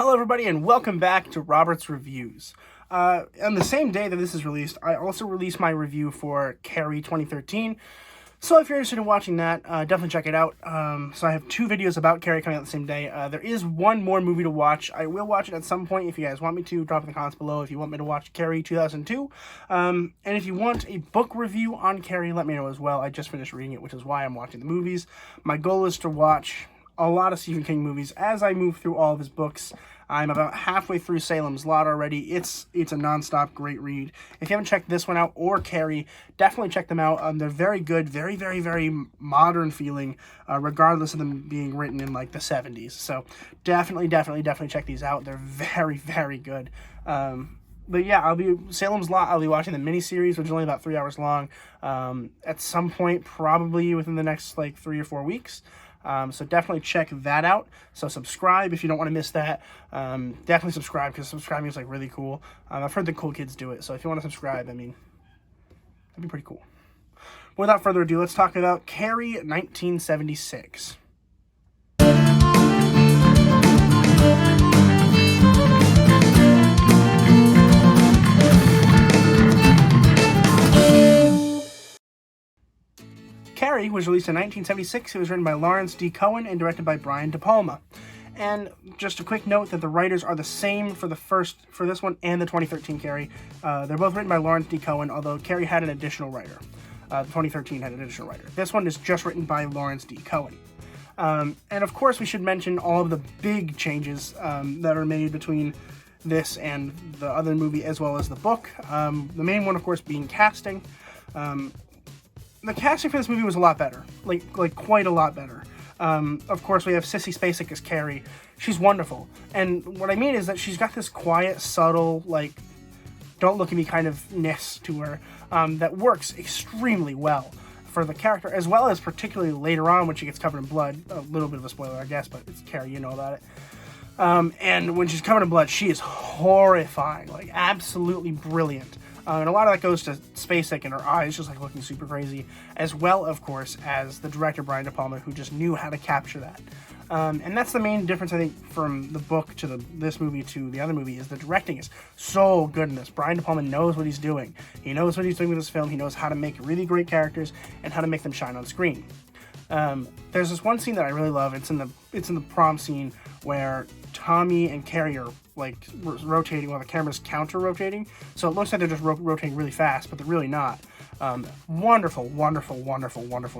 Hello everybody and welcome back to Robert's Reviews. On the same day that this is released, I also released my review for Carrie 2013. So if you're interested in watching that, definitely check it out. So I have two videos about Carrie coming out the same day. There is one more movie to watch. I will watch it at some point if you guys want me to. Drop in the comments below if you want me to watch Carrie 2002. And if you want a book review on Carrie, let me know as well. I just finished reading it, which is why I'm watching the movies. My goal is to watch a lot of Stephen King movies as I move through all of his books. I'm about halfway through Salem's Lot already. It's a non-stop great read. If you haven't checked this one out or Carrie, definitely check them out. They're very good, very, very, very modern feeling, regardless of them being written in like the 70s. So definitely check these out. They're very, very good. But yeah, Salem's Lot, I'll be watching the miniseries, which is only about 3 hours long, at some point, probably within the next like 3 or 4 weeks. So definitely check that out. So subscribe if you don't want to miss that. Definitely subscribe because subscribing is like really cool. I've heard the cool kids do it. So if you want to subscribe, I mean, that'd be pretty cool. Without further ado, let's talk about Carrie 1976. Carrie was released in 1976. It was written by Lawrence D. Cohen and directed by Brian De Palma. And just a quick note that the writers are the same for this one and the 2013 Carrie. They're both written by Lawrence D. Cohen, although Carrie had an additional writer. The 2013 had an additional writer. This one is just written by Lawrence D. Cohen. And of course, we should mention all of the big changes that are made between this and the other movie as well as the book. The main one, of course, being casting. The casting for this movie was a lot better, like quite a lot better. Of course, we have Sissy Spacek as Carrie. She's wonderful, and what I mean is that she's got this quiet, subtle, like, don't look at me kind of ness to her that works extremely well for the character, as well as particularly later on when she gets covered in blood. A little bit of a spoiler, I guess, but it's Carrie, you know about it. And when she's covered in blood, she is horrifying, like absolutely brilliant. And a lot of that goes to Spacek and her eyes just like looking super crazy, as well, of course, as the director Brian De Palma, who just knew how to capture that. And that's the main difference, I think, from the book to this movie to the other movie, is the directing is so good in this. Brian De Palma knows what he's doing. He knows what he's doing with this film. He knows how to make really great characters and how to make them shine on screen. There's this one scene that I really love. It's in the prom scene where Tommy and Carrie are like rotating while the camera's counter-rotating. So it looks like they're just rotating really fast, but they're really not. Wonderful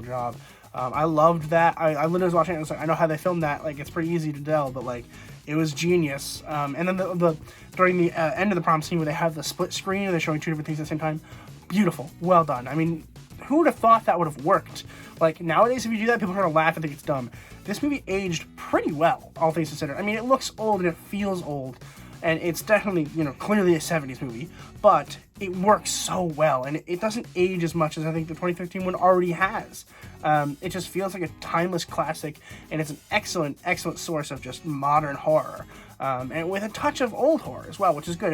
job. I loved that. I literally was watching it and was like, I know how they filmed that. Like, it's pretty easy to tell, but like, it was genius. And then during the end of the prom scene where they have the split screen and they're showing two different things at the same time, beautiful. Well done. I mean, who would have thought that would have worked? Like, nowadays, if you do that, people are going to laugh and think it's dumb. This movie aged pretty well, all things considered. I mean, it looks old and it feels old, and it's definitely, clearly a 70s movie, but it works so well, and it doesn't age as much as I think the 2013 one already has. It just feels like a timeless classic, and it's an excellent source of just modern horror. And with a touch of old horror as well, which is good.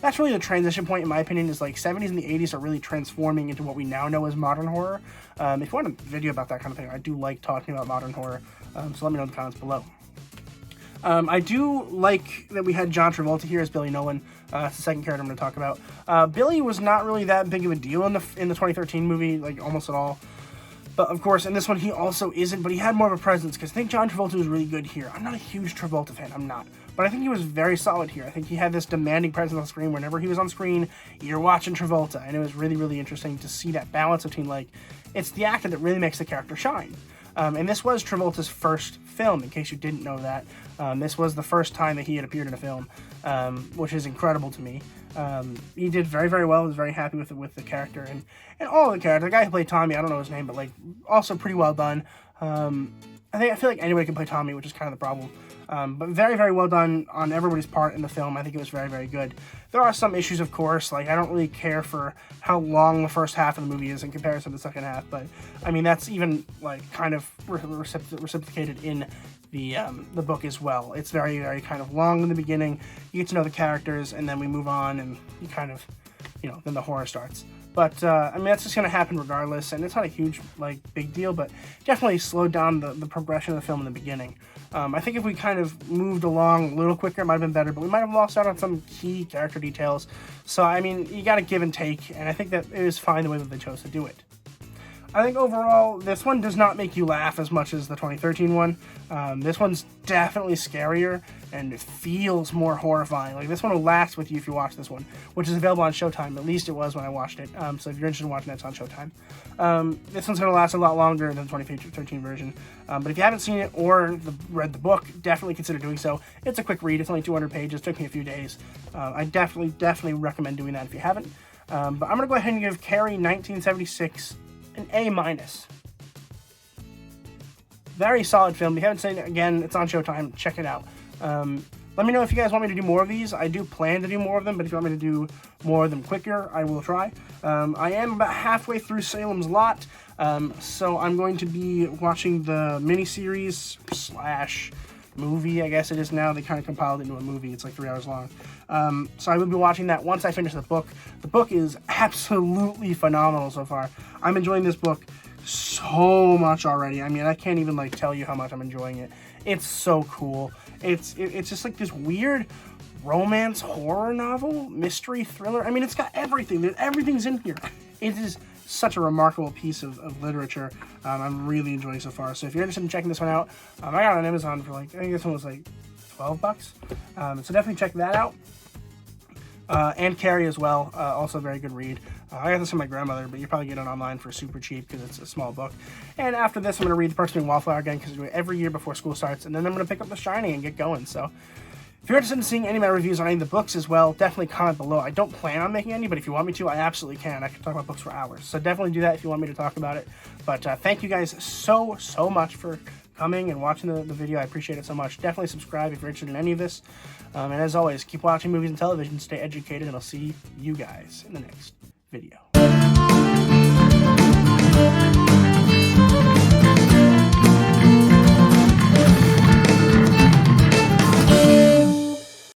That's really the transition point, in my opinion, is like 70s and the 80s are really transforming into what we now know as modern horror. If you want a video about that kind of thing, I do like talking about modern horror, so let me know in the comments below. I do like that we had John Travolta here as Billy Nolan. That's the second character I'm going to talk about. Billy was not really that big of a deal in the 2013 movie, like almost at all. But, of course, in this one, he also isn't, but he had more of a presence, because I think John Travolta was really good here. I'm not a huge Travolta fan, I'm not. But I think he was very solid here. I think he had this demanding presence on screen. Whenever he was on screen, you're watching Travolta, and it was really, really interesting to see that balance between, like, it's the actor that really makes the character shine. And this was Travolta's first film, in case you didn't know that. This was the first time that he had appeared in a film, which is incredible to me. He did very, very well. I was very happy with the character and all the characters. The guy who played Tommy, I don't know his name, but like also pretty well done. I feel like anybody can play Tommy, which is kind of the problem. But very, very well done on everybody's part in the film. I think it was very, very good. There are some issues, of course. Like, I don't really care for how long the first half of the movie is in comparison to the second half. But, I mean, that's even, like, kind of reciprocated in the book as well. It's very, very kind of long in the beginning. You get to know the characters, and then we move on, and you kind of, then the horror starts. But, I mean, that's just going to happen regardless, and it's not a huge, like, big deal, but definitely slowed down the progression of the film in the beginning. I think if we kind of moved along a little quicker, it might have been better, but we might have lost out on some key character details. So, I mean, you got to give and take, and I think that it was fine the way that they chose to do it. I think overall, this one does not make you laugh as much as the 2013 one. This one's definitely scarier, and it feels more horrifying. Like, this one will last with you if you watch this one, which is available on Showtime. At least it was when I watched it. So if you're interested in watching it, it's on Showtime. This one's going to last a lot longer than the 2013 version. But if you haven't seen it or read the book, definitely consider doing so. It's a quick read. It's only 200 pages. It took me a few days. I definitely recommend doing that if you haven't. But I'm going to go ahead and give Carrie 1976 an A-. Very solid film. If you haven't seen it, again, it's on Showtime. Check it out. Let me know if you guys want me to do more of these. I do plan to do more of them, but if you want me to do more of them quicker, I will try. I am about halfway through Salem's Lot, so I'm going to be watching the miniseries / movie, I guess it is now. They kind of compiled it into a movie. It's like 3 hours long. So I will be watching that once I finish the book. The book is absolutely phenomenal so far. I'm enjoying this book so much already. I mean, I can't even like tell you how much I'm enjoying it. It's so cool. It's just like this weird romance horror novel, mystery thriller. I mean, it's got everything. Everything's in here. It is such a remarkable piece of literature. I'm really enjoying so far. So if you're interested in checking this one out, I got it on Amazon for like, I think this one was like $12. So definitely check that out. And Carrie as well, also a very good read. I got this from my grandmother, but you probably get it online for super cheap because it's a small book. And after this, I'm going to read The Person Being Wallflower again because I do it every year before school starts, and then I'm going to pick up The Shining and get going. So if you're interested in seeing any of my reviews on any of the books as well, definitely comment below. I don't plan on making any, but if you want me to, I absolutely can. I can talk about books for hours. So definitely do that if you want me to talk about it. But thank you guys so much for coming and watching the video. I appreciate it so much. Definitely subscribe if you're interested in any of this. And as always, keep watching movies and television, stay educated, and I'll see you guys in the next video.